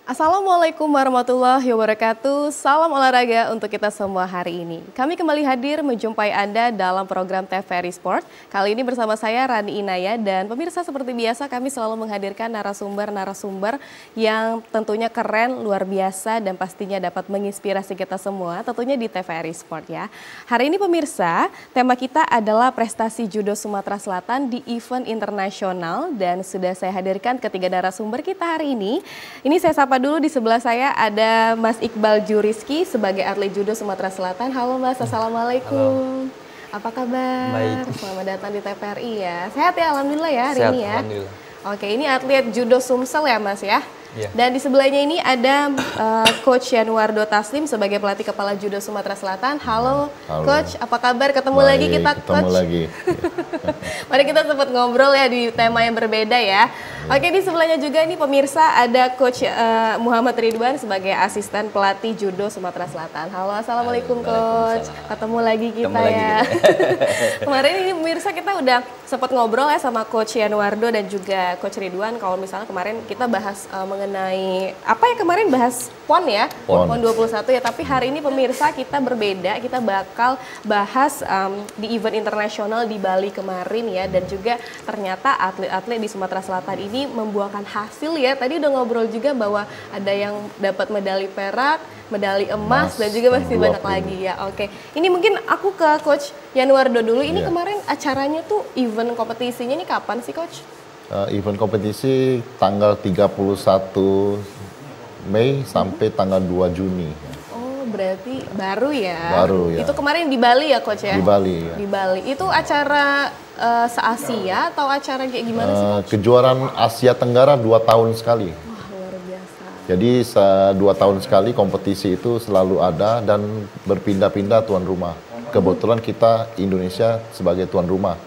Assalamualaikum warahmatullahi wabarakatuh. Salam olahraga untuk kita semua hari ini. Kami kembali hadir menjumpai Anda dalam program TVRI Sport. Kali ini bersama saya Rani Inaya dan pemirsa seperti biasa kami selalu menghadirkan narasumber-narasumber yang tentunya keren, luar biasa dan pastinya dapat menginspirasi kita semua tentunya di TVRI Sport ya. Hari ini pemirsa, tema kita adalah prestasi judo Sumatera Selatan di event internasional dan sudah saya hadirkan ketiga narasumber kita hari ini. Ini saya sapa dulu, di sebelah saya ada Mas Iqbal Juriski sebagai atlet judo Sumatera Selatan. Halo Mas, Assalamualaikum. Halo. Apa kabar? Baik. Selamat datang di TVRI ya. Sehat ya, alhamdulillah ya hari Sehat, ini ya. Alhamdulillah. Oke, ini atlet judo Sumsel ya Mas ya. Iya. Dan di sebelahnya ini ada Coach Yanuardo Taslim sebagai pelatih kepala judo Sumatera Selatan. Halo, Coach, apa kabar? Ketemu Baik, lagi kita, ketemu Coach. Lagi. Mari kita sempat ngobrol ya di tema yang berbeda ya. Oke, di sebelahnya juga ini pemirsa ada Coach Muhammad Ridwan sebagai asisten pelatih judo Sumatera Selatan. Halo, Assalamualaikum Coach. Ketemu lagi kita ya. Kemarin ini pemirsa kita udah sempat ngobrol ya sama Coach Yanuardo dan juga Coach Ridwan. Kalau misalnya kemarin kita bahas mengenai apa ya, kemarin bahas PON ya, PON 21 ya. Tapi hari ini pemirsa kita berbeda, kita bakal bahas di event internasional di Bali kemarin ya. Dan juga ternyata atlet-atlet di Sumatera Selatan ini membuahkan hasil ya. Tadi udah ngobrol juga bahwa ada yang dapat medali perak, medali emas dan juga masih banyak lagi ya. Oke, ini mungkin aku ke Coach Yanuardo dulu. Ini kemarin acaranya tuh event kompetisinya ini kapan sih Coach? Event kompetisi tanggal 31 Mei sampai tanggal 2 Juni. Oh, berarti baru ya? Baru ya. Itu kemarin di Bali ya Coach ya? Di Bali ya. Di Bali. Itu acara se-Asia atau acara kayak gimana sih Coach? Kejuaraan Asia Tenggara 2 tahun sekali. Wah, luar biasa. Jadi 2 tahun sekali kompetisi itu selalu ada dan berpindah-pindah tuan rumah. Kebetulan kita Indonesia sebagai tuan rumah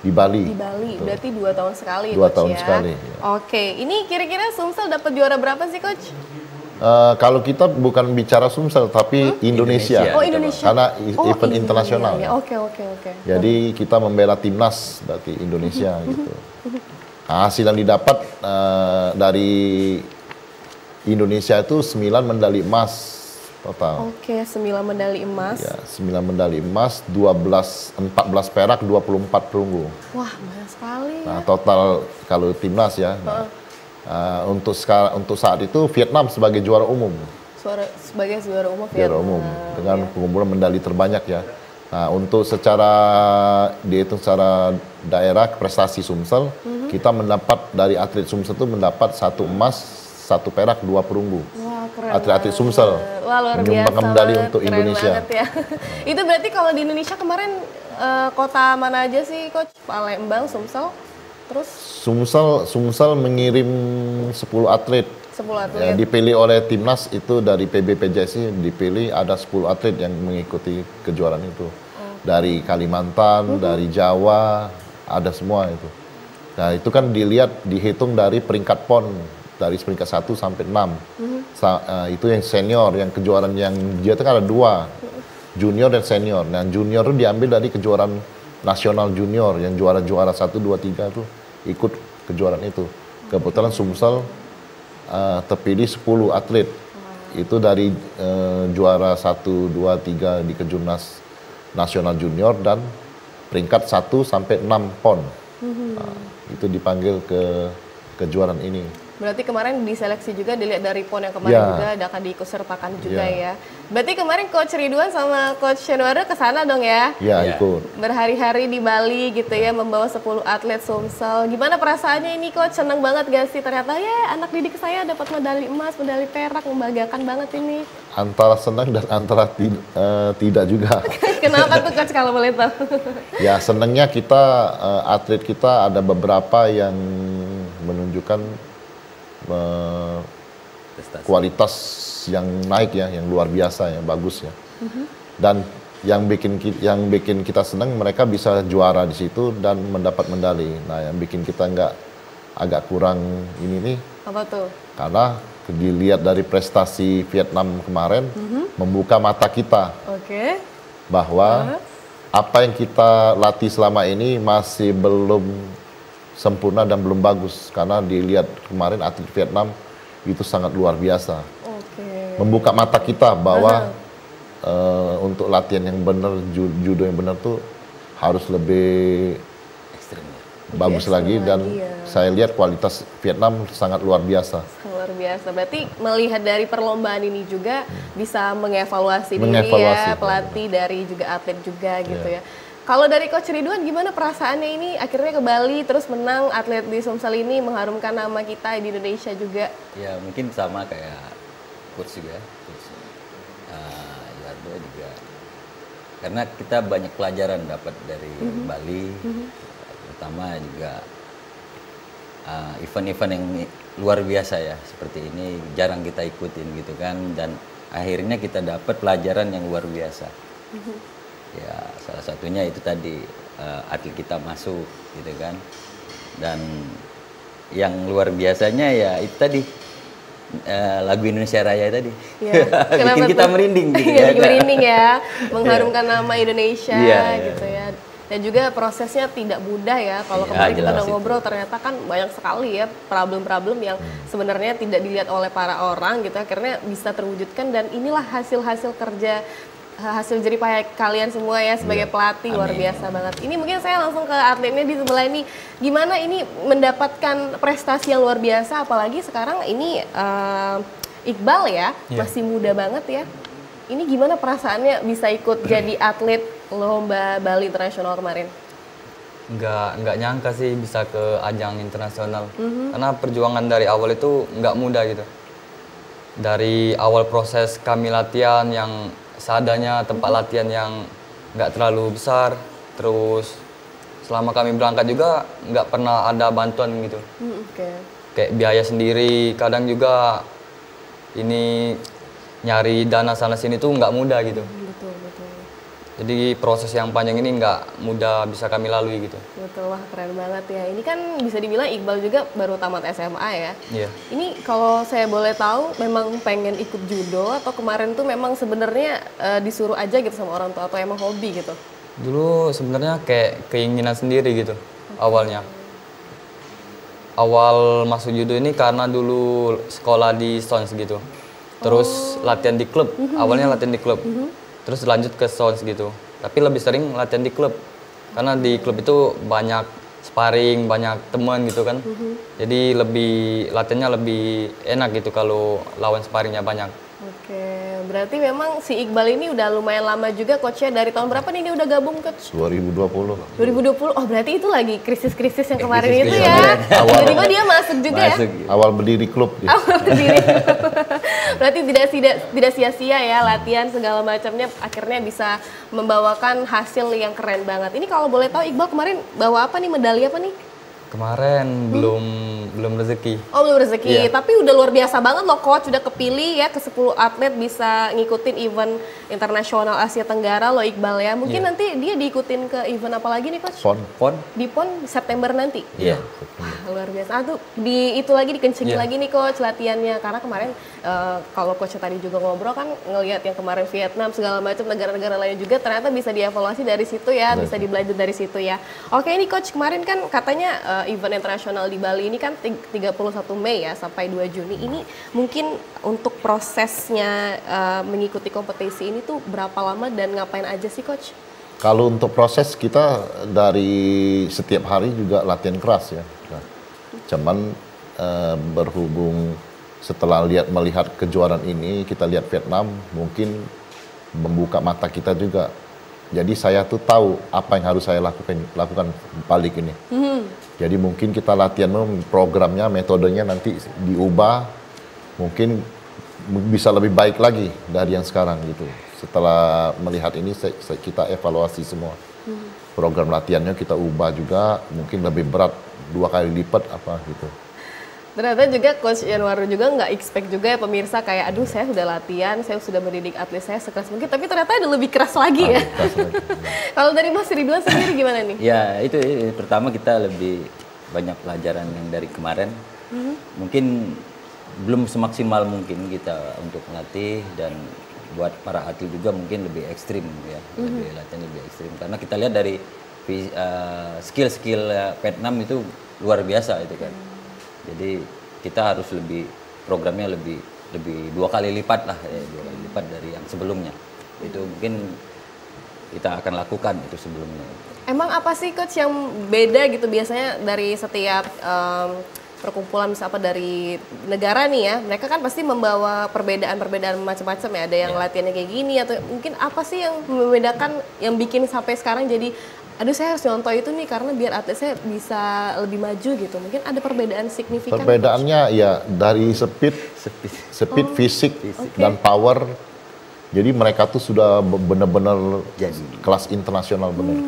di Bali. Di Bali, Betul. berarti 2 tahun sekali 2 Coach tahun ya? sekali. Ya. Oke, ini kira-kira Sumsel dapat juara berapa sih Coach? Kalau kita bukan bicara Sumsel tapi Indonesia. Oh, Indonesia. Karena event internasional. Ya. Oke. Jadi kita membela timnas berarti Indonesia gitu. Nah, hasil yang didapat dari Indonesia itu 9 medali emas total. Oke, 9 medali emas. Ya, 9 medali emas, 14 perak, 24 perunggu. Wah, banyak sekali ya. Nah, total kalau timnas ya. Untuk saat itu Vietnam sebagai juara umum. Sebagai juara umum Juara umum dengan pengumpulan medali terbanyak ya. Nah, untuk dihitung secara daerah prestasi Sumsel, kita mendapat dari atlet Sumsel itu mendapat 1 emas, 1 perak, 2 perunggu. Wah, keren. Atlet-atlet Sumsel menyumbangkan medali untuk keren Indonesia. Banget ya. Itu berarti kalau di Indonesia kemarin kota mana aja sih Coach? Palembang, Sumsel, terus? Sumsel mengirim 10 atlet. 10 atlet. Ya, dipilih oleh timnas itu dari PBPJSI, dipilih ada 10 atlet yang mengikuti kejuaraan itu. Dari Kalimantan, dari Jawa, ada semua itu. Nah, itu kan dihitung dari peringkat PON, dari peringkat 1 sampai 6. Itu yang senior, yang kejuaraan yang dia itu kan ada 2, junior dan senior. Nah, junior itu diambil dari kejuaraan nasional junior, yang juara-juara 1, 2, 3 itu ikut kejuaraan itu. Kebetulan Sumsel terpilih 10 atlet. Itu dari juara 1, 2, 3 di Kejurnas Nasional Junior dan peringkat 1 sampai 6 PON. Itu dipanggil ke kejuaraan ini. Berarti kemarin diseleksi juga, dilihat dari PON yang kemarin juga akan diikutsertakan juga ya. Berarti kemarin Coach Ridwan sama Coach Yanuardo ke sana dong ya? Iya, ikut. Berhari-hari di Bali gitu ya, membawa 10 atlet Sumsel. Gimana perasaannya ini Coach? Senang banget gak sih? Ternyata ya anak didik saya dapat medali emas, medali perak, membanggakan banget ini. Antara senang dan antara tidak juga. Kenapa tuh Coach kalau boleh tahu? Ya, senangnya kita atlet kita ada beberapa yang menunjukkan kualitas yang naik ya, yang luar biasa ya, bagus ya. Dan yang bikin kita senang mereka bisa juara di situ dan mendapat medali. Nah, yang bikin kita agak kurang ini nih. Apa tuh? Karena dilihat dari prestasi Vietnam kemarin membuka mata kita. Oke. bahwa apa yang kita latih selama ini masih belum sempurna dan belum bagus, karena dilihat kemarin atlet Vietnam itu sangat luar biasa. Membuka mata kita bahwa untuk latihan yang benar, judo yang benar tuh harus lebih Ekstrim ya. bagus lagi, dan saya lihat kualitas Vietnam sangat luar biasa. Luar biasa. Berarti melihat dari perlombaan ini juga bisa mengevaluasi diri Mengevaluasi, ya, pelatih dari juga atlet juga gitu ya. Kalau dari Coach Ridwan gimana perasaannya ini akhirnya ke Bali terus menang, atlet di Sumsel ini mengharumkan nama kita di Indonesia juga? Ya mungkin sama kayak coach juga, coach Yardo juga. Karena kita banyak pelajaran dapat dari Bali, terutama juga event-event yang luar biasa ya seperti ini jarang kita ikutin gitu kan, dan akhirnya kita dapat pelajaran yang luar biasa. Ya salah satunya itu tadi atlet kita masuk gitu kan, dan yang luar biasanya ya itu tadi lagu Indonesia Raya tadi bikin kita merinding gitu ya. Bikin merinding ya, mengharumkan nama Indonesia Iya. gitu ya. Dan juga prosesnya tidak mudah ya. Kalau kemarin kita udah ngobrol ternyata kan banyak sekali ya problem-problem yang sebenarnya tidak dilihat oleh para orang gitu. Akhirnya bisa terwujudkan, dan inilah hasil-hasil kerja, hasil jerih payah kalian semua ya sebagai pelatih. Luar biasa banget. Ini mungkin saya langsung ke atletnya di sebelah ini. Gimana ini mendapatkan prestasi yang luar biasa, apalagi sekarang ini Iqbal ya, masih muda banget ya. Ini gimana perasaannya bisa ikut jadi atlet lomba Bali Internasional kemarin? Nggak nyangka sih bisa ke ajang internasional. Karena perjuangan dari awal itu nggak mudah gitu. Dari awal proses kami latihan yang seadanya, tempat latihan yang nggak terlalu besar, terus selama kami berangkat juga nggak pernah ada bantuan gitu. Kayak biaya sendiri, kadang juga ini nyari dana sana sini tuh nggak mudah gitu. Betul. Jadi proses yang panjang ini nggak mudah bisa kami lalui gitu. Betul, wah keren banget ya. Ini kan bisa dibilang Iqbal juga baru tamat SMA ya. Iya. Ini kalau saya boleh tahu, memang pengen ikut judo atau kemarin tuh memang sebenarnya disuruh aja gitu sama orang tua, atau emang hobi gitu? Dulu sebenarnya kayak keinginan sendiri gitu awalnya. Awal masuk judo ini karena dulu sekolah di Sons gitu. Terus latihan di klub, awalnya latihan di klub. Terus lanjut ke Sons gitu. Tapi lebih sering latihan di klub. Karena di klub itu banyak sparring, banyak teman gitu kan. Jadi latihannya lebih enak gitu kalau lawan sparringnya banyak. Oke, berarti memang si Iqbal ini udah lumayan lama juga coachnya. Dari tahun berapa nih ini udah gabung coach? 2020. 2020, oh berarti itu lagi krisis-krisis yang kemarin itu ya. Tiba-tiba dia masuk juga ya? Awal berdiri klub. Awal berdiri. Berarti tidak sia-sia ya latihan segala macamnya, akhirnya bisa membawakan hasil yang keren banget. Ini kalau boleh tahu Iqbal kemarin bawa apa nih, medali apa nih? Kemarin belum rezeki. Oh belum rezeki, Iya. tapi udah luar biasa banget loh coach, udah kepilih ya ke 10 atlet bisa ngikutin event internasional Asia Tenggara loh Iqbal ya. Mungkin nanti dia diikutin ke event apa lagi nih coach? PON. Di PON September nanti? Iya. Wah, luar biasa. Tuh itu lagi dikencengin lagi nih coach latihannya, karena kemarin kalau coach tadi juga ngobrol kan ngelihat yang kemarin Vietnam segala macam negara-negara lain juga ternyata bisa dievaluasi dari situ ya, bisa dibelajar dari situ ya. Oke, ini coach kemarin kan katanya event internasional di Bali ini kan 31 Mei ya sampai 2 Juni. Ini mungkin untuk prosesnya mengikuti kompetisi ini tuh berapa lama dan ngapain aja sih coach? Kalau untuk proses kita dari setiap hari juga latihan keras ya. Nah, cuman berhubung setelah melihat kejuaraan ini, kita lihat Vietnam mungkin membuka mata kita juga. Jadi saya tuh tahu apa yang harus saya lakukan balik ini. Jadi mungkin kita latihan programnya, metodenya nanti diubah, mungkin bisa lebih baik lagi dari yang sekarang gitu. Setelah melihat ini kita evaluasi semua. Program latihannya kita ubah juga, mungkin lebih berat 2 kali lipat apa gitu. Ternyata juga Coach Yanwaru juga nggak expect juga ya pemirsa, kayak aduh saya sudah latihan, saya sudah mendidik atlet saya sekeras mungkin, tapi ternyata ada lebih keras lagi ya. Kalau dari Mas Ridwan sendiri gimana nih? Ya itu pertama kita lebih banyak pelajaran yang dari kemarin. Mungkin belum semaksimal mungkin kita untuk melatih, dan buat para atlet juga mungkin lebih ekstrim ya, lebih latihan lebih ekstrim karena kita lihat dari skill-skill Vietnam itu luar biasa itu kan. Jadi kita harus programnya lebih 2 kali lipat lah ya, 2 kali lipat dari yang sebelumnya. Itu mungkin kita akan lakukan itu sebelumnya. Emang apa sih coach yang beda gitu biasanya dari setiap perkumpulan misalnya dari negara nih ya, mereka kan pasti membawa perbedaan-perbedaan macam-macam ya, ada yang latihannya kayak gini atau mungkin apa sih yang membedakan yang bikin sampai sekarang jadi aduh saya harus nyontoh itu nih karena biar atlet saya bisa lebih maju gitu. Mungkin ada perbedaan signifikan. Perbedaannya ya dari speed, fisik dan power. Jadi mereka tuh sudah benar-benar kelas internasional benar.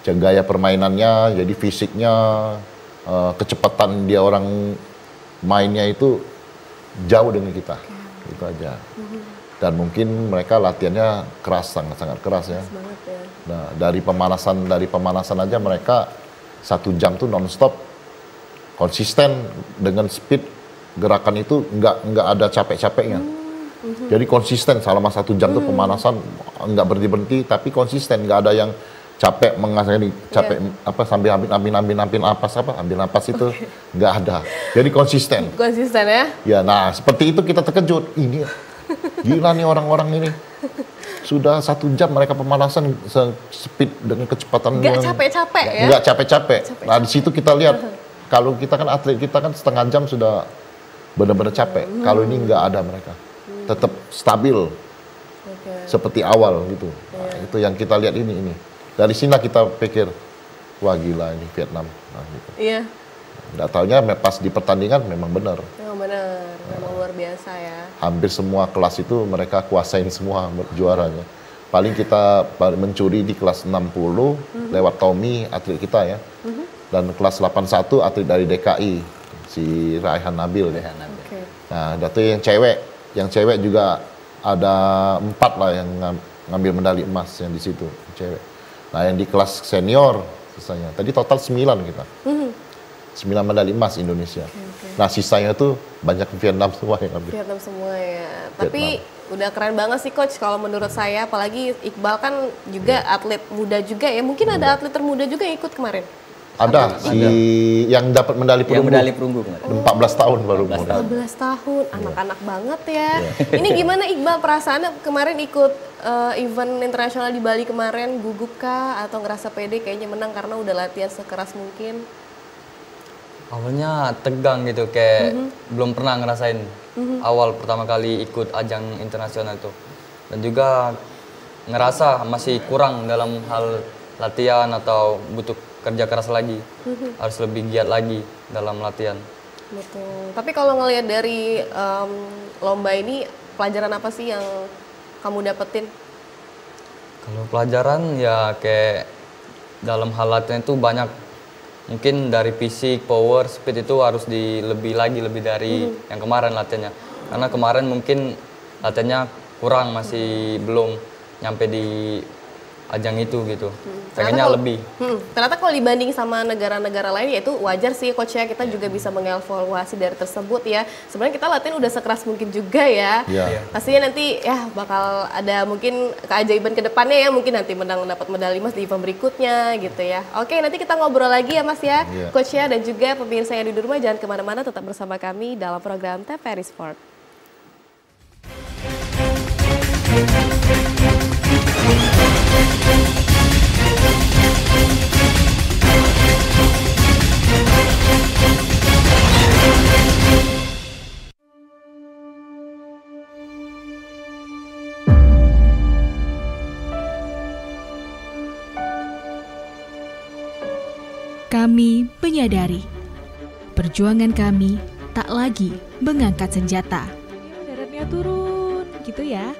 Gaya permainannya, jadi fisiknya, kecepatan dia orang mainnya itu jauh dengan kita. Itu aja. Dan mungkin mereka latihannya keras, sangat-sangat keras ya. Nah, dari pemanasan aja mereka 1 jam tuh nonstop, konsisten dengan speed gerakan itu nggak ada capek-capeknya. Jadi konsisten selama 1 jam tuh pemanasan nggak berhenti, tapi konsisten, nggak ada yang capek capek apa sambil ambil napas itu nggak ada. Jadi konsisten. Konsisten ya? Ya, nah seperti itu kita terkejut. Ini gila nih orang-orang ini. Sudah 1 jam mereka pemanasan speed dengan kecepatan nggak capek-capek ya? Nggak capek-capek. Nah di situ kita lihat kalau kita kan atlet kita kan setengah jam sudah benar-benar capek. Kalau ini nggak ada mereka. Tetap stabil. Seperti awal gitu. Nah, itu yang kita lihat ini. Dari sini kita pikir, wah gila ini Vietnam. Nah, gitu. Iya. Nggak taunya pas di pertandingan memang benar. Memang luar biasa ya. Hampir semua kelas itu mereka kuasain semua juaranya. Paling kita mencuri di kelas 60 lewat Tommy atlet kita ya. Dan kelas 81 atlet dari DKI si Raihan Nabil ya. Nah, itu yang cewek juga ada 4 lah yang ngambil medali emas yang di situ cewek. Nah, yang di kelas senior sisanya. Tadi total 9 kita. 9 medali emas Indonesia. Nah, sisanya tuh banyak Vietnam semua yang ambil. Vietnam semua ya. Tapi udah keren banget sih coach kalau menurut saya, apalagi Iqbal kan juga atlet muda juga ya. Mungkin ada atlet termuda juga yang ikut kemarin. Ada yang dapat medali perunggu. Yang medali perunggu kemarin. 14 tahun baru. 14 tahun, anak-anak banget ya. Ini gimana Iqbal perasaannya kemarin ikut event internasional di Bali kemarin, gugup kah atau ngerasa pede kayaknya menang karena udah latihan sekeras mungkin? Awalnya tegang gitu, kayak belum pernah ngerasain awal pertama kali ikut ajang internasional itu. Dan juga ngerasa masih kurang dalam hal latihan atau butuh kerja keras lagi. Harus lebih giat lagi dalam latihan. Betul. Tapi kalau ngelihat dari lomba ini, pelajaran apa sih yang kamu dapetin? Kalau pelajaran ya kayak dalam hal latihan itu banyak. Mungkin dari fisik, power, speed itu harus lebih dari yang kemarin latihannya. Karena kemarin mungkin latihannya kurang, masih belum nyampe di ajang itu gitu. Pengennya lebih. Ternyata kalau dibanding sama negara-negara lain ya itu wajar sih coach ya, kita juga bisa mengevaluasi dari tersebut ya. Sebenarnya kita latihan udah sekeras mungkin juga ya. Pastinya nanti ya bakal ada mungkin keajaiban ke depannya ya, mungkin nanti dapat medali emas di event berikutnya gitu ya. Oke, nanti kita ngobrol lagi ya Mas ya, coach ya, dan juga pemirsa yang di rumah jangan kemana-mana, tetap bersama kami dalam program TVRI Sport. Kami menyadari perjuangan kami tak lagi mengangkat senjata. Daratnya turun, gitu ya.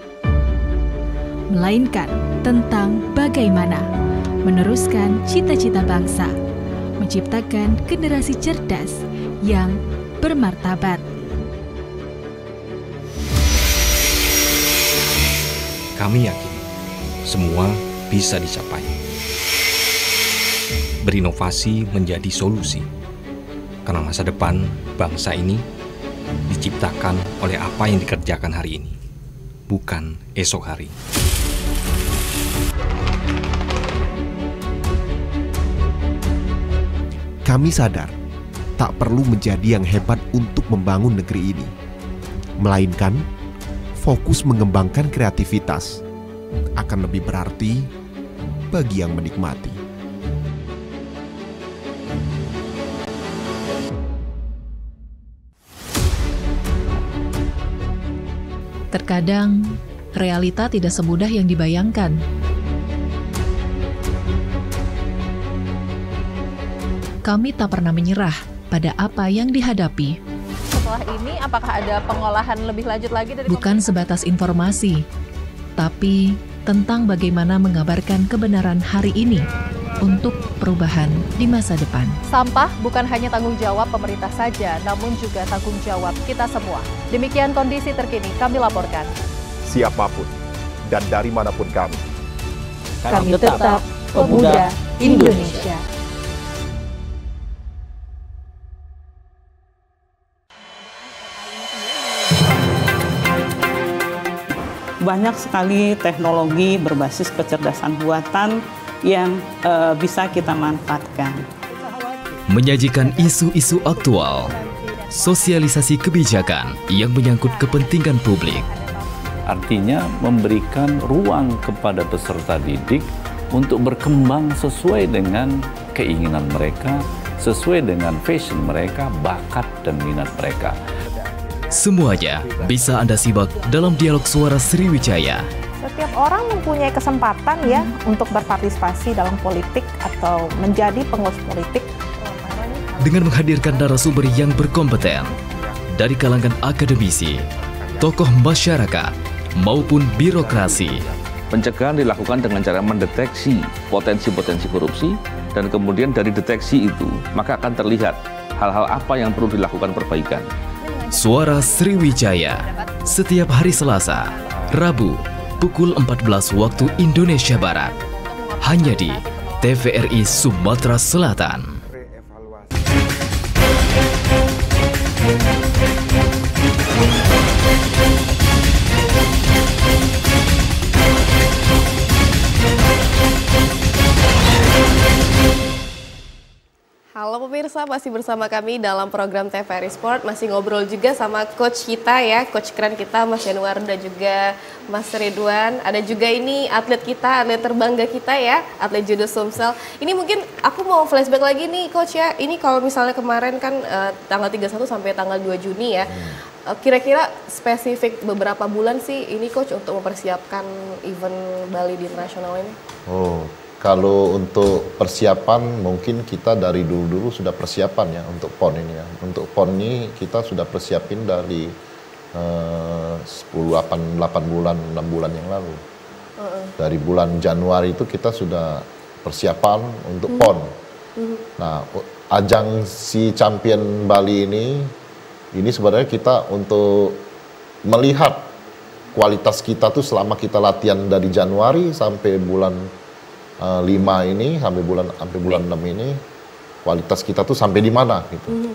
Melainkan tentang bagaimana meneruskan cita-cita bangsa, menciptakan generasi cerdas yang bermartabat. Kami yakin semua bisa dicapai. Berinovasi menjadi solusi, karena masa depan bangsa ini diciptakan oleh apa yang dikerjakan hari ini. bukan esok hari. Kami sadar tak perlu menjadi yang hebat untuk membangun negeri ini, melainkan fokus mengembangkan kreativitas akan lebih berarti bagi yang menikmati. Terkadang, realita tidak semudah yang dibayangkan. Kami tak pernah menyerah pada apa yang dihadapi. Setelah ini, apakah ada pengolahan lebih lanjut lagi dari Bukan sebatas informasi, tapi tentang bagaimana mengabarkan kebenaran hari ini untuk perubahan di masa depan. Sampah bukan hanya tanggung jawab pemerintah saja, namun juga tanggung jawab kita semua. Demikian kondisi terkini kami laporkan. Siapapun dan dari manapun kami Tetap pemuda Indonesia. Banyak sekali teknologi berbasis kecerdasan buatan yang bisa kita manfaatkan. Menyajikan isu-isu aktual, sosialisasi kebijakan yang menyangkut kepentingan publik. Artinya memberikan ruang kepada peserta didik untuk berkembang sesuai dengan keinginan mereka, sesuai dengan passion mereka, bakat dan minat mereka. Semuanya bisa Anda simak dalam dialog suara Sriwijaya. Setiap orang mempunyai kesempatan ya untuk berpartisipasi dalam politik atau menjadi pengurus politik. Dengan menghadirkan narasumber yang berkompeten dari kalangan akademisi, tokoh masyarakat, maupun birokrasi. Pencegahan dilakukan dengan cara mendeteksi potensi-potensi korupsi dan kemudian dari deteksi itu maka akan terlihat hal-hal apa yang perlu dilakukan perbaikan. Suara Sriwijaya setiap hari Selasa, Rabu, pukul 14 waktu Indonesia Barat. Hanya di TVRI Sumatera Selatan. Halo pemirsa, masih bersama kami dalam program TVRI Sport. Masih ngobrol juga sama coach kita ya, coach keren kita Mas Januar dan juga Mas Ridwan. Ada juga ini atlet kita, atlet terbangga kita ya, atlet judo Sumsel. Ini mungkin aku mau flashback lagi nih coach ya. Ini kalau misalnya kemarin kan tanggal 31 sampai tanggal 2 Juni ya. Kira-kira spesifik beberapa bulan sih ini coach untuk mempersiapkan event Bali International ini? Kalau untuk persiapan mungkin kita dari dulu-dulu sudah persiapan ya untuk PON ini ya. Untuk PON ini kita sudah persiapin dari 8 bulan, 6 bulan yang lalu. Dari bulan Januari itu kita sudah persiapan untuk PON. Nah, ajang si champion Bali ini sebenarnya kita untuk melihat kualitas kita tuh selama kita latihan dari Januari sampai bulan 5 ini sampai bulan 6 ini kualitas kita tuh sampai di mana gitu.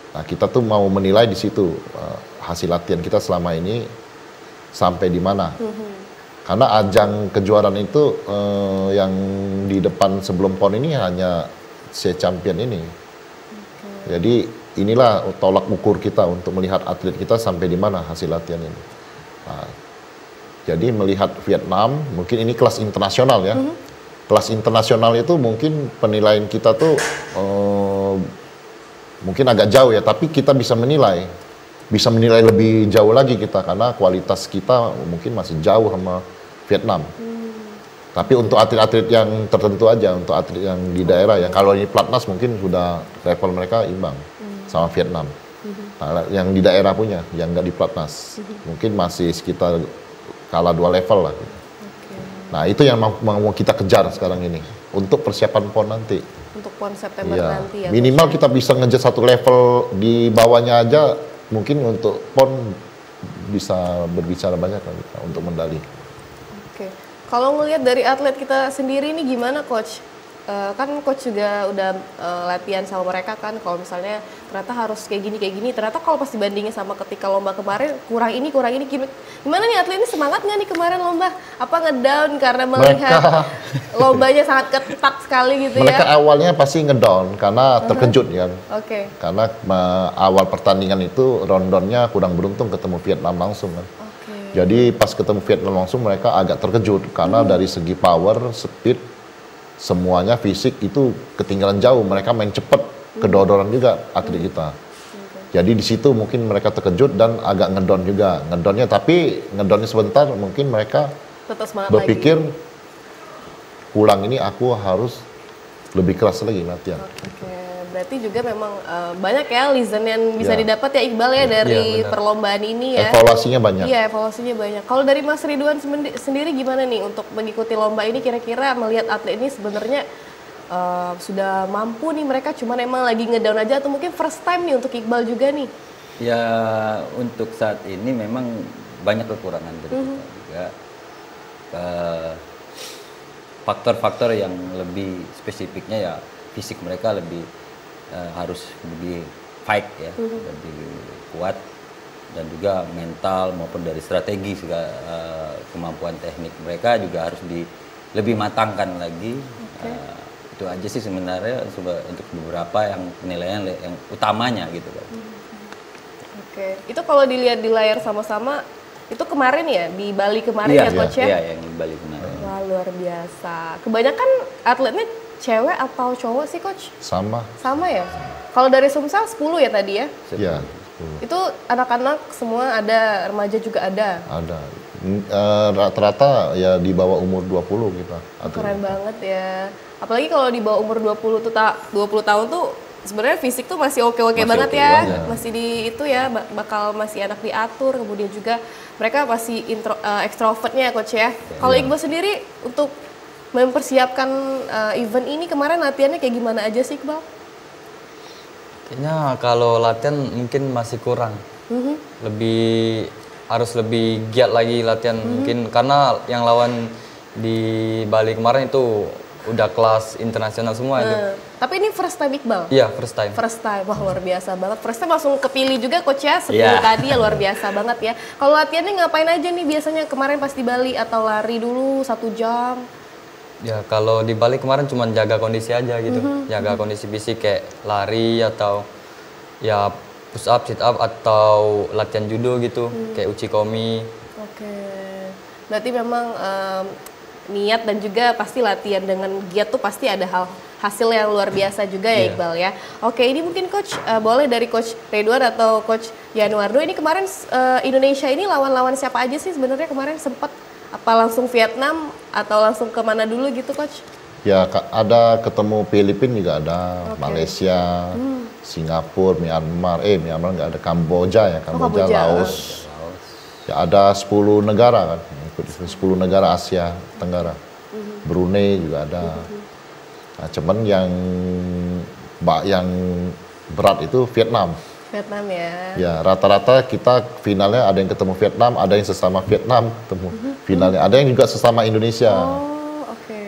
Nah, kita tuh mau menilai di situ hasil latihan kita selama ini sampai di mana. Karena ajang kejuaraan itu yang di depan sebelum PON ini hanya se champion ini. Jadi inilah tolak ukur kita untuk melihat atlet kita sampai di mana hasil latihan ini. Nah, jadi melihat Vietnam, mungkin ini kelas internasional ya. Kelas internasional itu mungkin penilaian kita tuh mungkin agak jauh ya, tapi kita bisa menilai lebih jauh lagi kita karena kualitas kita mungkin masih jauh sama Vietnam. Tapi untuk atlet-atlet yang tertentu aja, untuk atlet yang di daerah ya, kalau ini Platnas mungkin sudah level mereka imbang sama Vietnam. Nah, yang di daerah punya, yang nggak di Platnas, mungkin masih sekitar kalah 2 level lah. Gitu. Nah, itu yang mau kita kejar sekarang ini untuk persiapan PON nanti. Untuk PON September nanti ya. Minimal kita bisa ngejar 1 level di bawahnya aja, mungkin untuk PON bisa berbicara banyak lah kita untuk medali. Oke. Kalau ngelihat dari atlet kita sendiri ini gimana coach? kan coach juga udah latihan sama mereka kan, kalau misalnya ternyata harus kayak gini, ternyata kalau pas dibandingin sama ketika lomba kemarin kurang ini, gimana nih atlet ini semangat nggak nih kemarin lomba? Apa ngedown karena melihat lombanya sangat ketat sekali gitu mereka ya? awalnya pasti ngedown karena terkejut kan. Oke. Karena awal pertandingan itu rondonnya kurang beruntung ketemu Vietnam langsung kan. Jadi pas ketemu Vietnam langsung mereka agak terkejut karena dari segi power, speed, semuanya fisik itu ketinggalan jauh. Mereka main cepat, kedodoran juga atlet kita. Jadi di situ mungkin mereka terkejut dan agak ngedon juga. Ngedonnya tapi ngedonnya sebentar, mungkin mereka tetap semangat berpikir lagi. pulang ini aku harus lebih keras lagi latihan. Berarti juga memang banyak ya lesson yang bisa didapat ya Iqbal ya dari perlombaan ini ya. Evaluasinya banyak. Iya, evaluasinya banyak. Kalau dari Mas Ridwan sendiri gimana nih untuk mengikuti lomba ini, kira-kira melihat atlet ini sebenarnya sudah mampu nih mereka, cuman emang lagi ngedown aja atau mungkin first time nih untuk Iqbal juga nih? Ya untuk saat ini memang banyak kekurangan dari kita juga. Faktor-faktor yang lebih spesifiknya ya fisik mereka lebih harus lebih fight ya, lebih kuat, dan juga mental maupun dari strategi juga kemampuan teknik mereka juga harus lebih matangkan lagi. Itu aja sih sebenarnya untuk beberapa yang penilaian yang utamanya gitu kan. Itu kalau dilihat di layar sama-sama itu kemarin ya, di Bali kemarin ya coach ya? Iya, yang di Bali kemarin. Wah, luar biasa. Kebanyakan atletnya cewek atau cowok sih coach? Sama ya? Kalau dari Sumsel 10 ya tadi ya? Iya, 10. Itu anak-anak semua ada, remaja juga ada? Ada. Rata-rata ya di bawah umur 20 kita. Keren banget ya. Apalagi kalau di bawah umur 20 tahun tuh sebenarnya fisik tuh masih oke-oke banget ya. Masih di itu ya, bakal masih enak diatur, kemudian juga mereka masih extrovertnya ya coach ya. Kalau Iqbal sendiri untuk mempersiapkan event ini kemarin latihannya kayak gimana aja sih Iqbal? Kayaknya kalau latihan mungkin masih kurang. Harus lebih giat lagi latihan mungkin, karena yang lawan di Bali kemarin itu udah kelas internasional semua itu. Tapi ini first time Iqbal? Iya, first time. First time, wah luar biasa banget. First time langsung kepilih juga coach ya, 10 tadi ya, luar biasa banget ya. Kalau latihannya ngapain aja nih biasanya kemarin pas di Bali, atau lari dulu 1 jam? Ya kalau di Bali kemarin cuma jaga kondisi aja gitu, jaga kondisi fisik kayak lari atau ya push up, sit up, atau latihan judo gitu, kayak uchi komi. Berarti memang niat dan juga pasti latihan dengan giat tuh pasti ada hasil yang luar biasa juga ya Iqbal ya. Ini mungkin coach boleh dari coach Ridwan atau coach Yanuardo, ini kemarin Indonesia ini lawan-lawan siapa aja sih sebenarnya kemarin? Sempat apa langsung Vietnam atau langsung kemana dulu gitu coach? Ya ada ketemu Filipina juga ada, Malaysia, Singapura, Myanmar nggak ada, Kamboja ya, Kamboja, Laos. Ya ada 10 negara kan, 10 negara Asia Tenggara. Brunei juga ada. Nah, cuman yang berat itu Vietnam ya. Ya rata-rata kita finalnya ada yang ketemu Vietnam, ada yang sesama Vietnam ketemu finalnya, ada yang juga sesama Indonesia.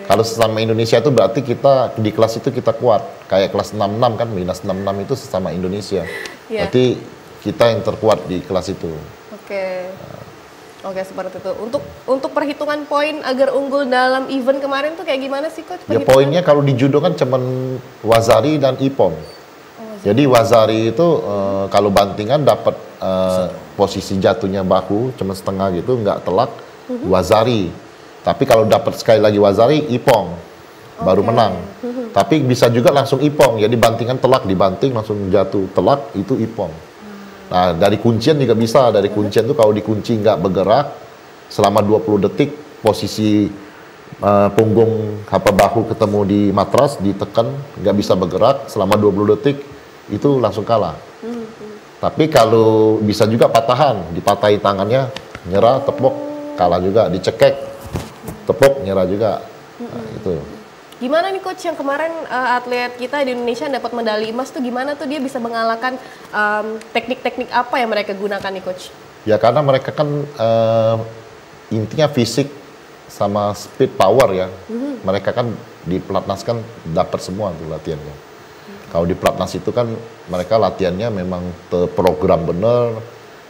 Kalau sesama Indonesia itu berarti kita di kelas itu kita kuat. Kayak kelas 66 kan, minus 66 itu sesama Indonesia. Berarti kita yang terkuat di kelas itu. Oke, seperti itu. Untuk perhitungan poin agar unggul dalam event kemarin tuh kayak gimana sih coach? Ya poinnya kalau di judo kan cuman Wazari dan Ipon. Jadi Wazari itu kalau bantingan dapat posisi jatuhnya bahu cuma setengah gitu, nggak telak, Wazari. Tapi kalau dapat sekali lagi Wazari, Ipong baru menang. Tapi bisa juga langsung Ipong, jadi bantingan telak, dibanting langsung jatuh telak, itu Ipong. Nah dari kuncian juga bisa, dari kuncian tuh kalau dikunci nggak bergerak selama 20 detik, posisi punggung bahu ketemu di matras, ditekan, nggak bisa bergerak selama 20 detik, itu langsung kalah. Tapi kalau bisa juga patahan, dipatahi tangannya, nyerah, tepuk, kalah juga, dicekek, tepuk, nyerah juga. Nah, itu. Gimana nih coach yang kemarin atlet kita di Indonesia dapat medali emas tuh, gimana tuh dia bisa mengalahkan teknik-teknik apa yang mereka gunakan nih coach? Ya karena mereka kan intinya fisik sama speed power ya. Mereka kan Di Pelatnas kan dapat semua tuh latihannya. Kalau di Pelatnas itu kan mereka latihannya memang terprogram bener,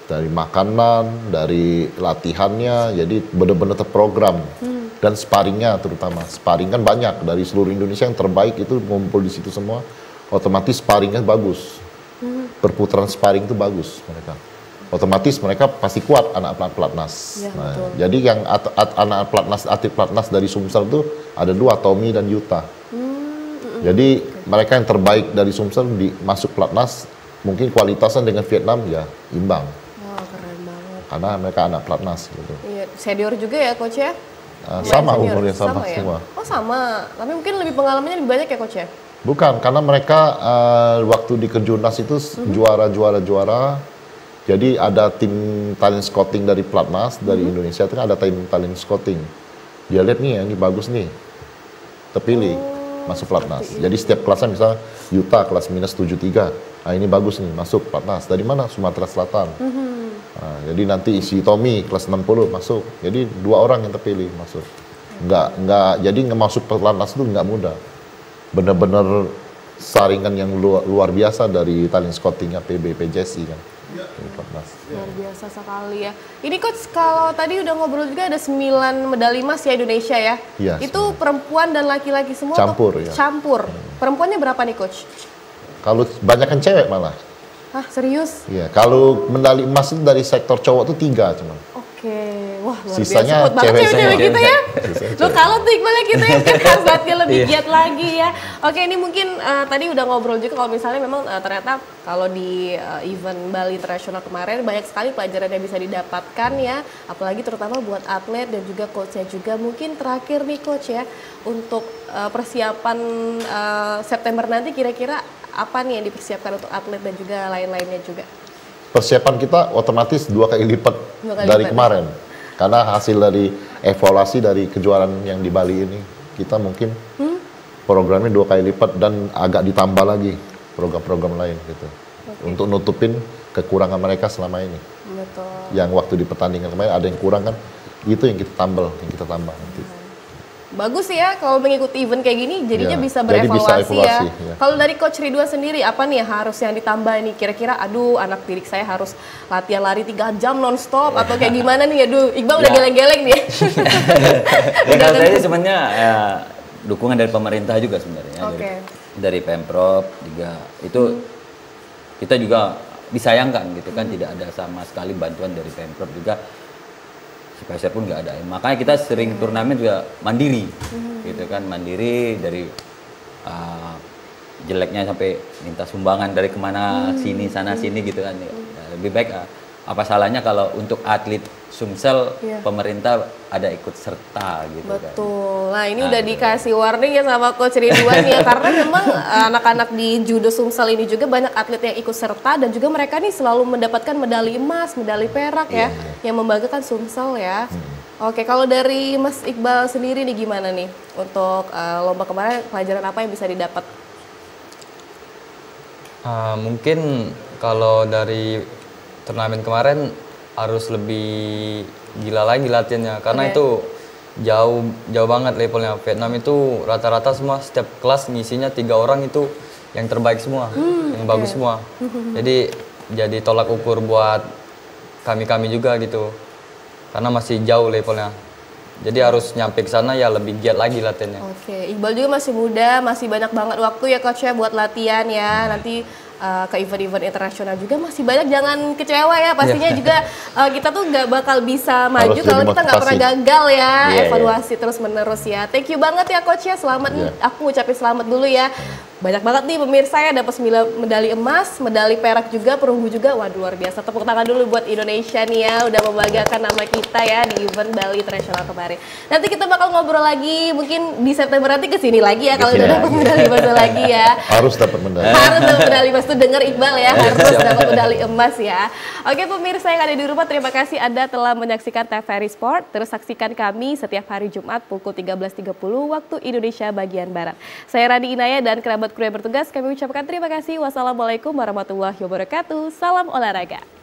dari makanan, dari latihannya, jadi benar-benar terprogram. Dan sparringnya terutama, sparring kan banyak dari seluruh Indonesia yang terbaik itu ngumpul di situ semua, otomatis sparringnya bagus. Perputaran sparring itu bagus mereka. Otomatis mereka pasti kuat anak Pelatnas. Ya, nah, betul. jadi yang anak Pelatnas, atlet Pelatnas dari Sumsel itu ada 2, Tommy dan Yuta. Jadi mereka yang terbaik dari Sumsel masuk Pelatnas, mungkin kualitasnya dengan Vietnam ya imbang. Wah, keren banget. Karena mereka anak Pelatnas gitu. Iya, senior juga ya coach ya? Sama Senior. umurnya sama ya? semua. Oh sama, tapi mungkin lebih pengalamannya lebih banyak ya coach ya? Bukan, karena mereka waktu di Kejurnas itu juara. Jadi ada tim talent scouting dari Pelatnas, dari Indonesia itu kan ada tim talent scouting. Dia lihat nih, ini bagus nih, terpilih masuk Pelatnas. Jadi setiap kelasnya misalnya Yuta kelas minus 73, nah ini bagus nih masuk Pelatnas. Dari mana? Sumatera Selatan. Nah, jadi nanti si Tommy kelas 60 masuk. Jadi 2 orang yang terpilih masuk. Jadi masuk Pelatnas itu nggak mudah. Benar-benar saringan yang luar biasa dari talent scoutingnya PJSI kan. Luar biasa sekali ya. Ini coach, kalau tadi udah ngobrol juga ada 9 medali emas ya Indonesia ya. Iya, itu perempuan dan laki-laki semua? Campur atau ya. Campur. Perempuannya berapa nih coach? Kalau banyak kan cewek malah. Hah, serius? Iya, kalau medali emas itu dari sektor cowok itu 3 cuman. Oke, wah luar Sisanya biasa. Kuat banget cewek-cewek kita ya. Lo kalau tuh Iqbalnya kita ya kan harus latihan lebih giat lagi ya. Oke, ini mungkin tadi udah ngobrol juga kalau misalnya memang ternyata kalau di event Bali International kemarin banyak sekali pelajaran yang bisa didapatkan ya. Apalagi terutama buat atlet dan juga coachnya juga. Mungkin terakhir nih coach ya, untuk persiapan September nanti kira-kira apa nih yang dipersiapkan untuk atlet dan juga lain-lainnya juga? Persiapan kita otomatis 2 kali lipat dari kemarin. Karena hasil dari evaluasi dari kejuaraan yang di Bali ini, kita mungkin programnya 2 kali lipat dan agak ditambah lagi program-program lain gitu. Untuk nutupin kekurangan mereka selama ini. Betul. Yang waktu di pertandingan kemarin ada yang kurang kan, itu yang kita tambah nanti. Bagus sih ya kalau mengikuti event kayak gini jadinya bisa jadi berevaluasi bisa ya. Kalau dari Coach Ridwan sendiri apa nih yang harus yang ditambah nih kira-kira aduh anak didik saya harus latihan lari 3 jam nonstop atau kayak gimana nih aduh Iqbal udah geleng-geleng nih. Ya kalau saya sebenarnya ya, dukungan dari pemerintah juga sebenarnya. Dari Pemprov juga itu kita juga disayangkan gitu kan tidak ada sama sekali bantuan dari Pemprov juga. Supervisor pun nggak ada. Makanya kita sering turnamen juga mandiri, gitu kan, mandiri dari jeleknya sampai minta sumbangan dari kemana sini sana sini gitu kan. Ya, lebih baik apa salahnya kalau untuk atlet Sumsel pemerintah ada ikut serta gitu. Betul. Nah ini udah dikasih warning ya sama Coach Ridwan ya karena memang anak-anak di judo Sumsel ini juga banyak atlet yang ikut serta dan juga mereka nih selalu mendapatkan medali emas, medali perak ya yang membanggakan Sumsel ya. Oke, kalau dari Mas Iqbal sendiri nih gimana nih untuk lomba kemarin pelajaran apa yang bisa didapat? Mungkin kalau dari turnamen kemarin harus lebih gila lagi latihannya karena itu jauh banget levelnya. Vietnam itu rata-rata semua setiap kelas ngisinya 3 orang itu yang terbaik semua, yang bagus semua. Jadi tolak ukur buat kami juga gitu. Karena masih jauh levelnya. Jadi harus nyampe ke sana ya lebih giat lagi latihannya. Oke, Iqbal juga masih muda, masih banyak banget waktu ya coach ya buat latihan ya. Nanti ke event-event internasional juga masih banyak, jangan kecewa ya pastinya juga kita tuh nggak bakal bisa maju kalau kita nggak pernah gagal ya, evaluasi terus menerus ya. Thank you banget ya coach ya, selamat aku ngucapin selamat dulu ya. Banyak banget nih pemirsa ya dapat 9 medali emas, medali perak juga, perunggu juga. Waduh luar biasa, tepuk tangan dulu buat Indonesia nih ya udah membanggakan nama kita ya di event Bali International kemarin. Nanti kita bakal ngobrol lagi mungkin di September nanti kesini lagi ya kalau udah dapat medali emas lagi ya. Harus dapat medali. Harus dapat medali emas tuh, dengar Iqbal ya, harus dapat medali emas ya. Oke pemirsa yang ada di rumah, terima kasih Anda telah menyaksikan TVRI Sport. Terus saksikan kami setiap hari Jumat pukul 13.30 waktu Indonesia bagian Barat. Saya Rani Inaya dan kerabat kru yang bertugas kami ucapkan terima kasih. Wassalamualaikum warahmatullahi wabarakatuh. Salam olahraga.